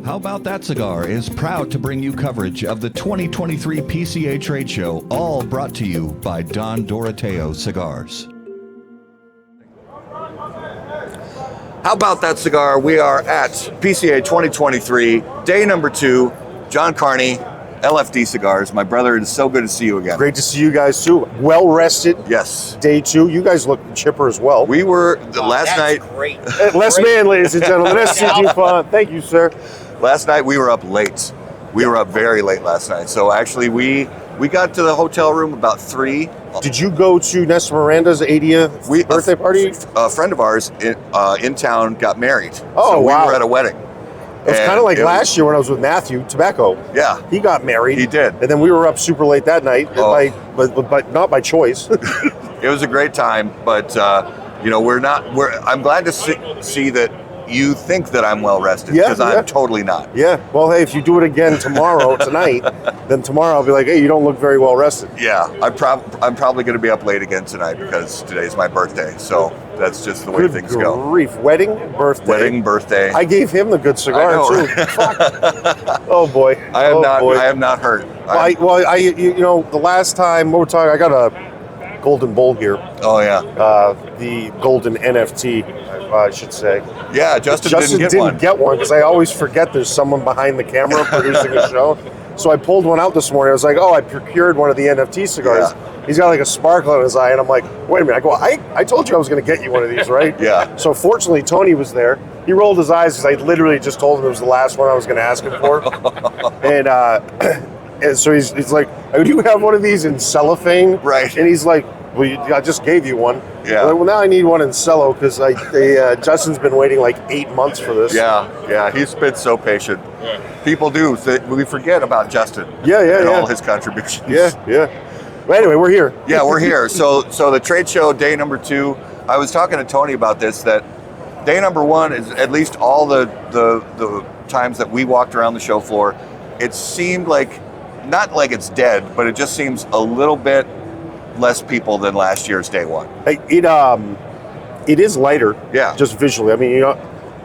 How About That Cigar is proud to bring you coverage of the 2023 PCA Trade Show, all brought to you by Don Doroteo Cigars. How About That Cigar? We are at PCA 2023, day number 2. John Carney, LFD Cigars. My brother, it is so good to see you again. Great to see you guys too. Well rested. Yes. Day 2. You guys look chipper as well. We were last night. Great. Less man, ladies and gentlemen. That's too fun. Thank you, sir. Last night we were up late. We were up very late last night. So actually we got to the hotel room about 3. Did you go to Nesta Miranda's 80th birthday party? A friend of ours in town got married. Oh, so wow. we were at a wedding. It was kind of like last year when I was with Matthew Tobacco. Yeah. He got married. He did. And then we were up super late that night, but not by choice. It was a great time, but I'm glad to see that you think that I'm well rested, because I'm totally not. Yeah. Well, hey, if you do it again tonight, then tomorrow I'll be like, hey, you don't look very well rested. Yeah. I'm probably going to be up late again tnight because today's my birthday. So that's just the way things go. Grief. Wedding, birthday. I gave him the good cigar too. Fuck. Oh boy. I am not hurt. The last time we were talking, I got a golden bowl here. Oh yeah. The golden NFT, I should say. Yeah, Justin didn't get one because I always forget there's someone behind the camera producing a show. So I pulled one out this morning. I was like, I procured one of the NFT cigars. Yeah. He's got like a sparkle in his eye, and I'm like, wait a minute. I go, I told you I was going to get you one of these, right? Yeah. So fortunately, Tony was there. He rolled his eyes because I literally just told him it was the last one I was going to ask him for. And so he's like, do you have one of these in cellophane? Right. And he's like, well, I just gave you one. Yeah. Well, now I need one in cello because Justin's been waiting like 8 months for this. Yeah. He's been so patient. Yeah. People do. We forget about Justin. And all his contributions. Yeah. But anyway, we're here. Yeah, we're here. So the trade show, day number 2. I was talking to Tony about this. That day number 1 is at least all the times that we walked around the show floor. It seemed like, not like it's dead, but it just seems a little bit less people than last year's day 1. It is lighter. Yeah. Just visually. I mean, you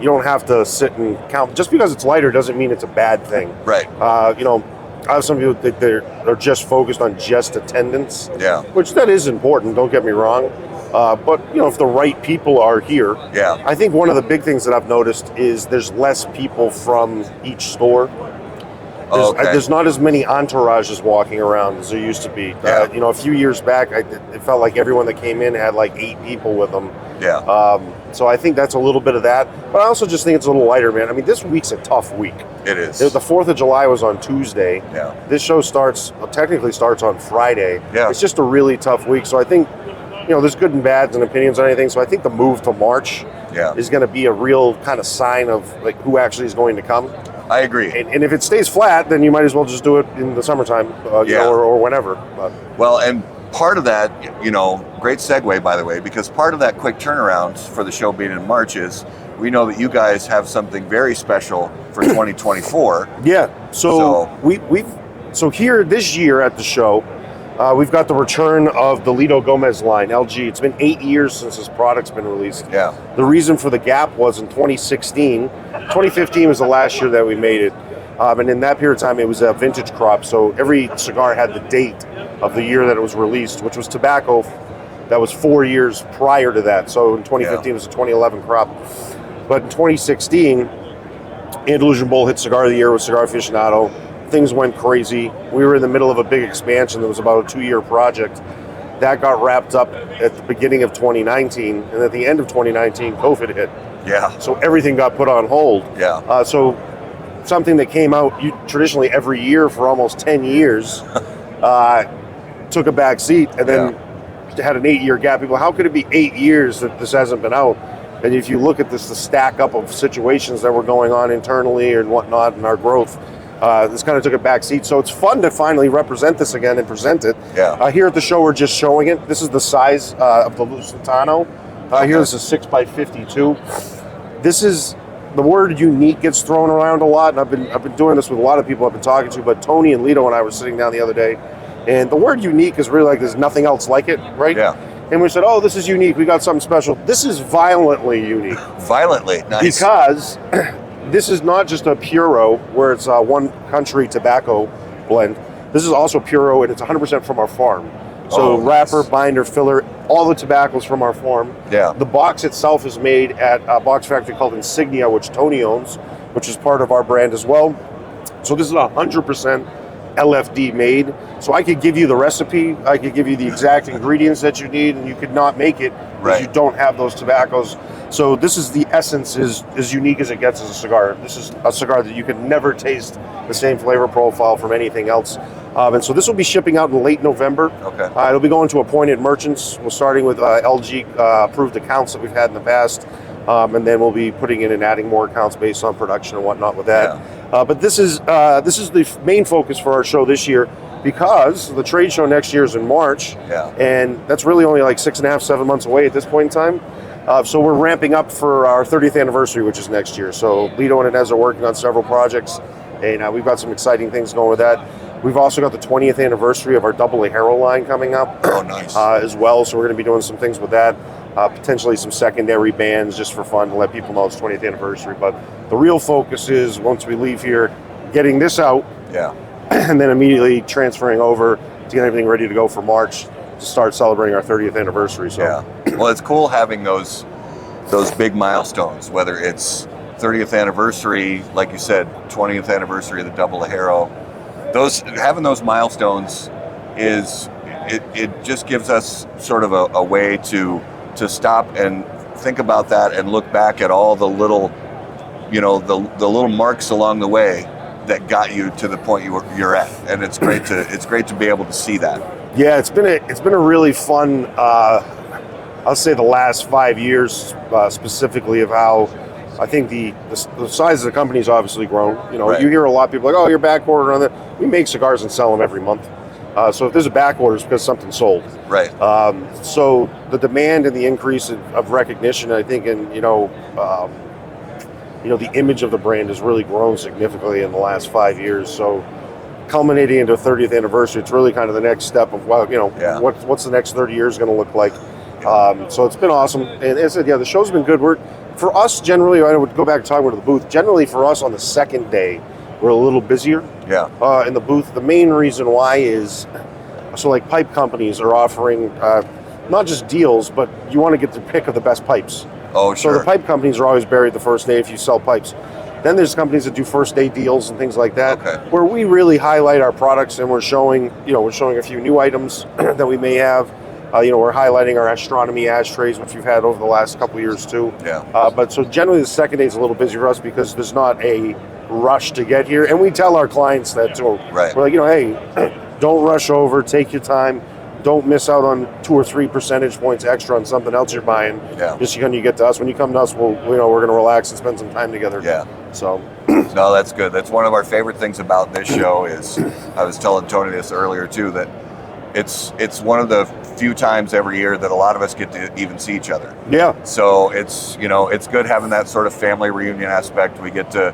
don't have to sit and count. Just because it's lighter doesn't mean it's a bad thing. Right. I have some people that they're just focused on just attendance. Yeah. Which that is important. Don't get me wrong. But if the right people are here. Yeah. I think one of the big things that I've noticed is there's less people from each store. There's not as many entourages walking around as there used to be. Yeah. A few years back, it felt like everyone that came in had like 8 people with them. Yeah. So I think that's a little bit of that. But I also just think it's a little lighter, man. I mean, this week's a tough week. It is. The 4th of July was on Tuesday. Yeah. This show technically starts on Friday. Yeah. It's just a really tough week. So I think, there's good and bads and opinions on anything. So I think the move to March is going to be a real kind of sign of like who actually is going to come. I agree. And if it stays flat, then you might as well just do it in the summertime, or whenever. Well, and part of that, great segue, by the way, because part of that quick turnaround for the show being in March is we know that you guys have something very special for 2024. Yeah. So here this year at the show, we've got the return of the Lido Gomez line, LG. It's been 8 years since this product's been released. Yeah. The reason for the gap was in 2016. 2015 was the last year that we made it. And in that period of time, it was a vintage crop. So every cigar had the date of the year that it was released, which was tobacco that was 4 years prior to that. So in 2015, it was a 2011 crop. But in 2016, Andalusian Bull hit Cigar of the Year with Cigar Aficionado. Things went crazy. We were in the middle of a big expansion that was about a 2-year project. That got wrapped up at the beginning of 2019, and at the end of 2019, COVID hit. Yeah. So everything got put on hold. Yeah. So something that came out traditionally every year for almost 10 years took a back seat, and then had an 8-year gap. People, how could it be 8 years that this hasn't been out? And if you look at the stack up of situations that were going on internally and whatnot, and our growth, this kind of took a back seat. So it's fun to finally represent this again and present it. Yeah. Here at the show, we're just showing it. This is the size of the Lusitano. Here, this is 6x52. This is, the word unique gets thrown around a lot, and I've been doing this with a lot of people I've been talking to, but Tony and Lito and I were sitting down the other day, and the word unique is really like there's nothing else like it, right? Yeah. And we said, oh, this is unique. We got something special. This is violently unique. Violently, nice. Because this is not just a Puro where it's one country tobacco blend. This is also Puro, and it's 100% from our farm. So wrapper, nice. binder, filler, all the tobaccos from our farm. Yeah. The box itself is made at a box factory called Insignia, which Tony owns, which is part of our brand as well. So this is 100% LFD made. So I could give you the recipe, I could give you the exact ingredients that you need, and you could not make it because you don't have those tobaccos. So this is the essence, is as unique as it gets as a cigar. This is a cigar that you could never taste the same flavor profile from anything else. And so this will be shipping out in late November. Okay. It'll be going to appointed merchants. We're starting with LG approved accounts that we've had in the past. And then we'll be putting in and adding more accounts based on production and whatnot with that. Yeah. But this is the main focus for our show this year, because the trade show next year is in March. Yeah. And that's really only like 6.5, 7 months away at this point in time. So we're ramping up for our 30th anniversary, which is next year. So Lito and Inez are working on several projects, and we've got some exciting things going with that. We've also got the 20th anniversary of our Double Ajero line coming up as well. So we're going to be doing some things with that. Potentially some secondary bands just for fun to let people know it's 20th anniversary. But the real focus is, once we leave here, getting this out, and then immediately transferring over to get everything ready to go for March to start celebrating our 30th anniversary. So well, it's cool having those big milestones, whether it's 30th anniversary, like you said, 20th anniversary of the Double Ajero. Having those milestones it just gives us sort of a way to stop and think about that and look back at all the little, the little marks along the way that got you to the point you're at, and it's great to be able to see that. Yeah, it's been a really fun. I'll say the last 5 years specifically of how I think the size of the company's obviously grown. You hear a lot of people like, "Oh, you're back ordered on that." We make cigars and sell them every month. So if there's a back order, it's because something sold. Right. So the demand and the increase of recognition, I think, and the image of the brand has really grown significantly in the last 5 years. So culminating into a 30th anniversary, it's really kind of the next step of what's the next 30 years going to look like. So it's been awesome. And as I said, the show's been good. For us, generally, I would go back to talking about the booth. Generally, for us on the second day, we're a little busier. In the booth. The main reason why is, so like pipe companies are offering not just deals, but you want to get the pick of the best pipes. Oh, sure. So the pipe companies are always buried the first day if you sell pipes. Then there's companies that do first day deals and things like that, where we really highlight our products, and we're showing a few new items that we may have. We're highlighting our astronomy ashtrays, which we've had over the last couple of years too. But so generally the second day is a little busy for us because there's not a rush to get here, and we tell our clients that too. We're like, hey, don't rush over, take your time, don't miss out on 2 or 3 percentage points extra on something else you're buying. Just when you get to us. When you come to us, we're going to relax and spend some time together. So no, that's good. That's one of our favorite things about this show is, I was telling Tony this earlier too, that it's one of the few times every year that a lot of us get to even see each other. So it's good having that sort of family reunion aspect. We get to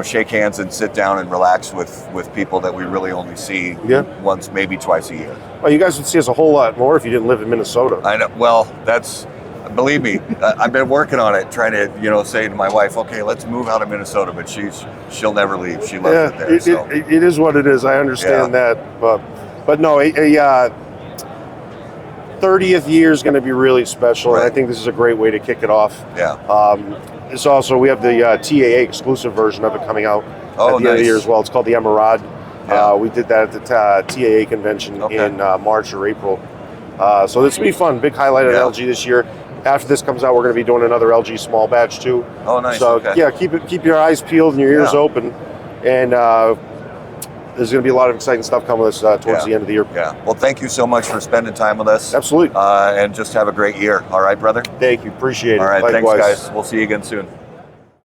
shake hands and sit down and relax with people that we really only see once, maybe twice a year. Well, you guys would see us a whole lot more if you didn't live in Minnesota. I know. Well, believe me, I've been working on it, trying to say to my wife, okay, let's move out of Minnesota, but she'll never leave. She loves it there. It is what it is. I understand that, but no, a 30th year is going to be really special, and I think this is a great way to kick it off. It's also, we have the TAA exclusive version of it coming out at the end of the year as well. It's called the Emerald. We did that at the TAA convention in March or April. So this will be fun. Big highlight at LG this year. After this comes out, we're going to be doing another LG small batch too. Oh, nice. So keep your eyes peeled and your ears open, and there's going to be a lot of exciting stuff coming with us towards the end of the year. Well, thank you so much for spending time with us. Absolutely. And just have a great year. All right, brother? Thank you. Appreciate it. All right. Likewise. Thanks, guys. We'll see you again soon.